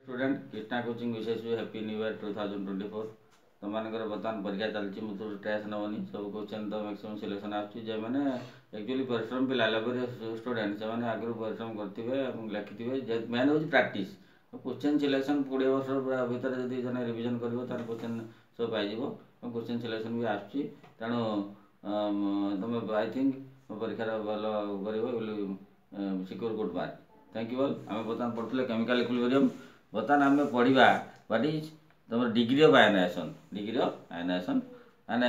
Student Krishna coaching विशेष happy new year 2024 तुम बर्तमान परीक्षा चलती मुझे स्ट्रेस नवनी सब क्वेश्चन तो मैक्सिमम सिलेक्शन आने एक्चुअली परिश्रम पिला लाइब्रेरी स्टूडेंट से आगु परिश्रम करेंगे लिखिथे मेन हूँ प्राक्ट क्वेश्चन सिलेक्शन 20 वर्ष भितर जब जन रिविजन कर क्वेश्चन सब पाइज क्वेश्चन सिलेक्शन भी आसूँ तेणु तुम आई थिंक परीक्षा भल कर secure good mark thank you all आम बर्तमान पढ़ुले केमिकल इक्विलिब्रियम बर्तमान आम पढ़ा व्हाट इज तुम degree of ionization and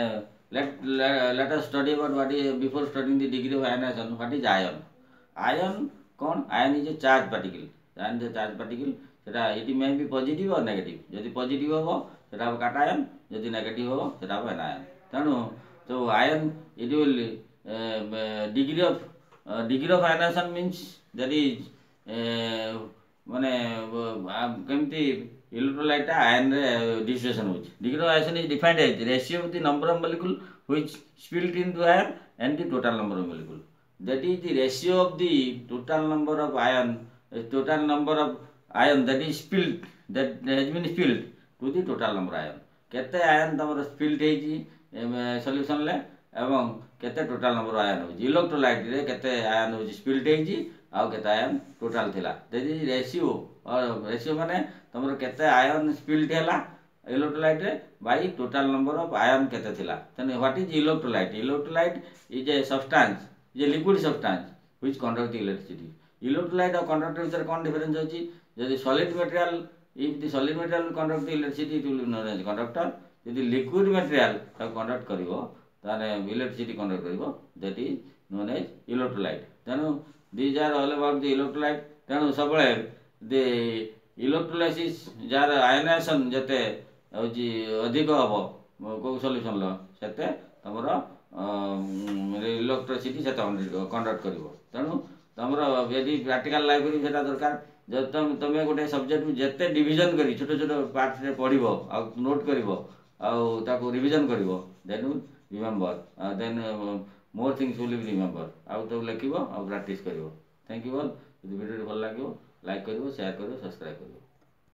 let us study about what is before studying the degree of ionization what is ion कौन ion is a charge particle सेटा it may be positive और negative जदि positive हो सेटा हम काटायन जदि negative हो सेटा हम एनायन तेणु तो ion it will degree of ionization means that is माने केमती इलेक्ट्रोलाइट आयन रे डिसोसिएशन होची degree of ionization is defined as ratio of the number of molecule which split into ion and the total number of molecule that is the ratio of the total number of ion that is split that has been split to the total number ion केते ion तमर split हेची solution ले एवं केते total number ion हो electrolyte रे केते ion हो स्पिल्ट हेची आउ केते आयन टोटल थिला दैट इज रेशियो माने तमर केते आयन स्पिल्ट हैला इलेक्ट्रोलाइट रे by total number of ion केते थिला तने what is electrolyte is a substance is a liquid substance which conduct electricity electrolyte और कंडक्टर विचार कौन डिफरेंस होची जदि solid material if the solid material conduct electricity it will known as conductor यदि liquid material ता conduct करिवो ताने electricity conduct करिवो that is known as electrolyte तेनु these are all about the electrolyte तेणु सब the electrolysis जार आयनाइजेशन जते होची अधिक हबो को सॉल्यूशन लो सेते हमर इलेक्ट्रिसिटी सेते कंडक्ट करिवो तेणु तमर यदि प्रैक्टिकल लाइब्रेरी सेटा दरकार जब तुम गोटे सब्जेक्ट जते डिवीजन करी छोट छोट पार्ट रे पढ़िबो आ नोट करिवो आ ताको रिवीजन करिवो then remember then more things will be remember आउ तो लिखिबो आ प्रैक्टिस करिवो थैंक यू ऑल यदि वीडियो भल लागिवो लाइक करिवो शेयर करिवो सब्सक्राइब करिवो।